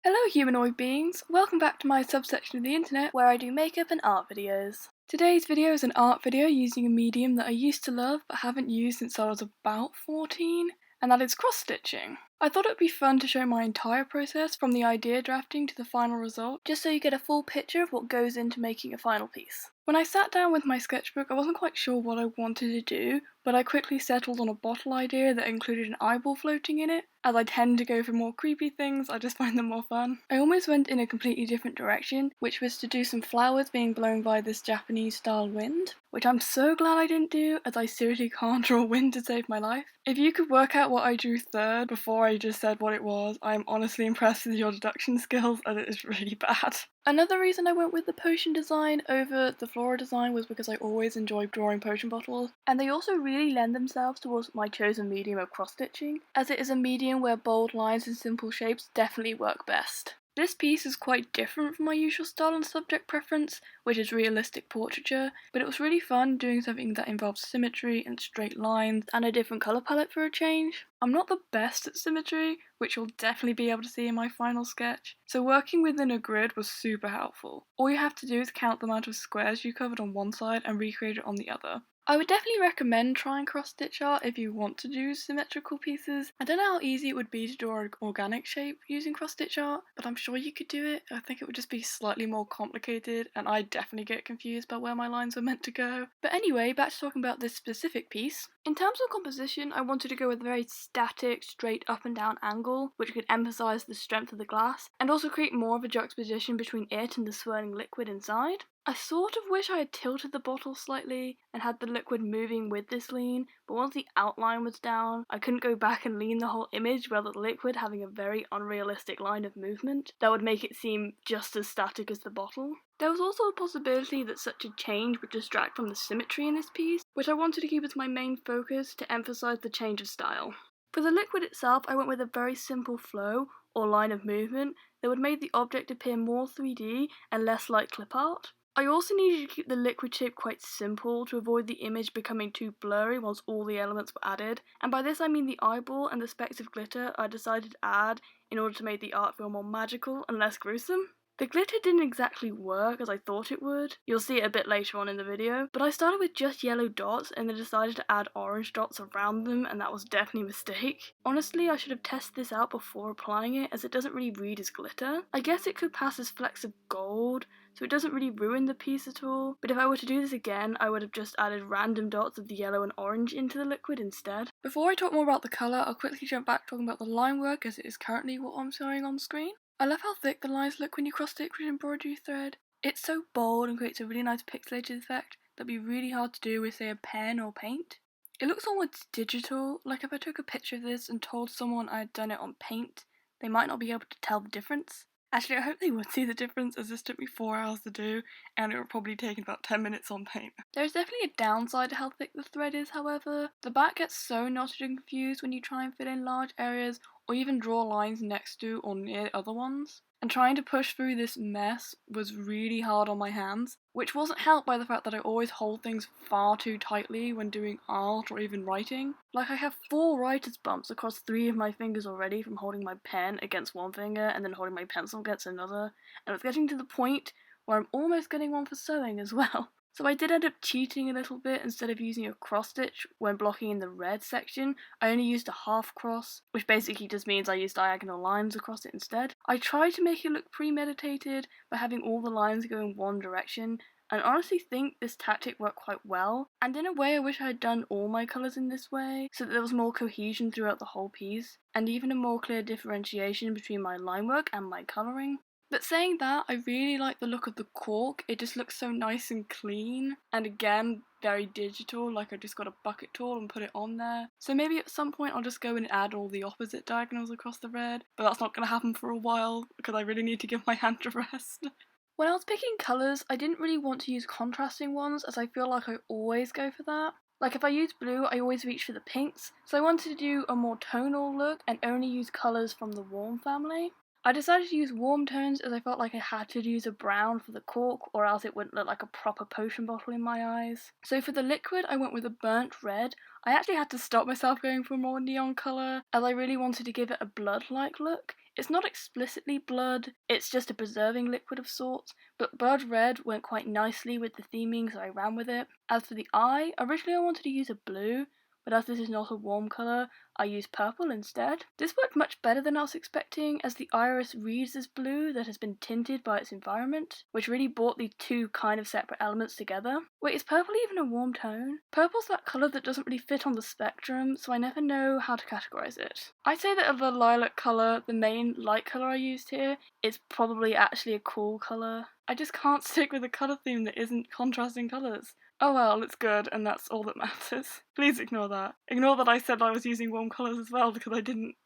Hello humanoid beings, welcome back to my subsection of the internet where I do makeup and art videos. Today's video is an art video using a medium that I used to love but haven't used since I was about 14, and that is cross-stitching. I thought it would be fun to show my entire process from the idea drafting to the final result, just so you get a full picture of what goes into making a final piece. When I sat down with my sketchbook, I wasn't quite sure what I wanted to do, but I quickly settled on a bottle idea that included an eyeball floating in it. As I tend to go for more creepy things, I just find them more fun. I almost went in a completely different direction, which was to do some flowers being blown by this Japanese style wind, which I'm so glad I didn't do, as I seriously can't draw wind to save my life. If you could work out what I drew third before I just said what it was, I am honestly impressed with your deduction skills, as it is really bad. Another reason I went with the potion design over the flora design was because I always enjoyed drawing potion bottles, and they also really lend themselves towards my chosen medium of cross-stitching, as it is a medium where bold lines and simple shapes definitely work best. This piece is quite different from my usual style and subject preference, which is realistic portraiture, but it was really fun doing something that involves symmetry and straight lines and a different colour palette for a change. I'm not the best at symmetry, which you'll definitely be able to see in my final sketch, so working within a grid was super helpful. All you have to do is count the amount of squares you covered on one side and recreate it on the other. I would definitely recommend trying cross-stitch art if you want to do symmetrical pieces. I don't know how easy it would be to draw an organic shape using cross-stitch art, but I'm sure you could do it. I think it would just be slightly more complicated, and I'd definitely get confused about where my lines were meant to go. But anyway, back to talking about this specific piece. In terms of composition, I wanted to go with a very static, straight up and down angle, which could emphasise the strength of the glass, and also create more of a juxtaposition between it and the swirling liquid inside. I sort of wish I had tilted the bottle slightly and had the liquid moving with this lean, but once the outline was down, I couldn't go back and lean the whole image without the liquid having a very unrealistic line of movement that would make it seem just as static as the bottle. There was also a possibility that such a change would distract from the symmetry in this piece, which I wanted to keep as my main focus to emphasise the change of style. For the liquid itself, I went with a very simple flow, or line of movement, that would make the object appear more 3D and less like clip art. I also needed to keep the liquid shape quite simple to avoid the image becoming too blurry once all the elements were added, and by this I mean the eyeball and the specks of glitter I decided to add in order to make the art feel more magical and less gruesome. The glitter didn't exactly work as I thought it would, you'll see it a bit later on in the video, but I started with just yellow dots and then decided to add orange dots around them, and that was definitely a mistake. Honestly, I should have tested this out before applying it, as it doesn't really read as glitter. I guess it could pass as flecks of gold, so it doesn't really ruin the piece at all, but if I were to do this again, I would have just added random dots of the yellow and orange into the liquid instead. Before I talk more about the colour, I'll quickly jump back talking about the line work, as it is currently what I'm showing on screen. I love how thick the lines look when you cross-stitch with embroidery thread. It's so bold and creates a really nice pixelated effect that'd be really hard to do with, say, a pen or paint. It looks almost digital, like if I took a picture of this and told someone I had done it on paint, they might not be able to tell the difference. Actually, I hope they would see the difference, as this took me 4 hours to do, and it would probably take about 10 minutes on paint. There's definitely a downside to how thick the thread is, however. The back gets so knotted and confused when you try and fill in large areas or even draw lines next to or near other ones. And trying to push through this mess was really hard on my hands, which wasn't helped by the fact that I always hold things far too tightly when doing art or even writing. Like, I have 4 writer's bumps across 3 of my fingers already from holding my pen against one finger and then holding my pencil against another, and it's getting to the point where I'm almost getting one for sewing as well. So I did end up cheating a little bit. Instead of using a cross stitch when blocking in the red section, I only used a half cross, which basically just means I used diagonal lines across it instead. I tried to make it look premeditated by having all the lines go in one direction, and honestly think this tactic worked quite well, and in a way I wish I had done all my colours in this way, so that there was more cohesion throughout the whole piece, and even a more clear differentiation between my line work and my colouring. But saying that, I really like the look of the cork. It just looks so nice and clean, and again, very digital, like I just got a bucket tool and put it on there. So maybe at some point I'll just go and add all the opposite diagonals across the red, but that's not going to happen for a while, because I really need to give my hand a rest. When I was picking colours, I didn't really want to use contrasting ones, as I feel like I always go for that. Like, if I use blue, I always reach for the pinks, so I wanted to do a more tonal look and only use colours from the warm family. I decided to use warm tones as I felt like I had to use a brown for the cork, or else it wouldn't look like a proper potion bottle in my eyes. So for the liquid, I went with a burnt red. I actually had to stop myself going for a more neon colour, as I really wanted to give it a blood-like look. It's not explicitly blood, it's just a preserving liquid of sorts, but blood red went quite nicely with the theming, so I ran with it. As for the eye, originally I wanted to use a blue, but as this is not a warm colour, I used purple instead. This worked much better than I was expecting, as the iris reads as blue that has been tinted by its environment, which really brought the two kind of separate elements together. Wait, is purple even a warm tone? Purple's that colour that doesn't really fit on the spectrum, so I never know how to categorise it. I'd say that of the lilac colour, the main light colour I used here, is probably actually a cool colour. I just can't stick with a colour theme that isn't contrasting colours. Oh well, it's good, and that's all that matters. Please ignore that. Ignore that I said I was using warm colours as well, because I didn't.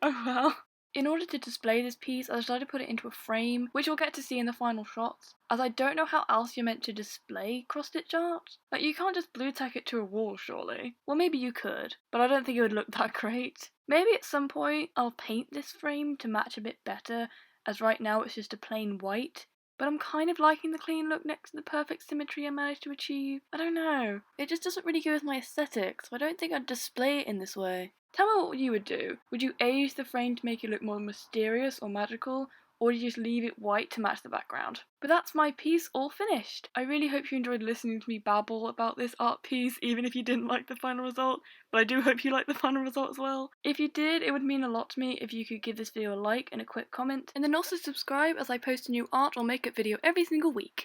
Oh well. In order to display this piece, I decided to put it into a frame, which you'll get to see in the final shots, as I don't know how else you're meant to display cross-stitch art. Like, you can't just blue tack it to a wall, surely. Well, maybe you could, but I don't think it would look that great. Maybe at some point I'll paint this frame to match a bit better, as right now it's just a plain white. But I'm kind of liking the clean look next to the perfect symmetry I managed to achieve. I don't know, it just doesn't really go with my aesthetic, so I don't think I'd display it in this way. Tell me what you would do. Would you age the frame to make it look more mysterious or magical, or would you just leave it white to match the background? But that's my piece all finished. I really hope you enjoyed listening to me babble about this art piece, even if you didn't like the final result, but I do hope you liked the final result as well. If you did, it would mean a lot to me if you could give this video a like and a quick comment, and then also subscribe as I post a new art or makeup video every single week.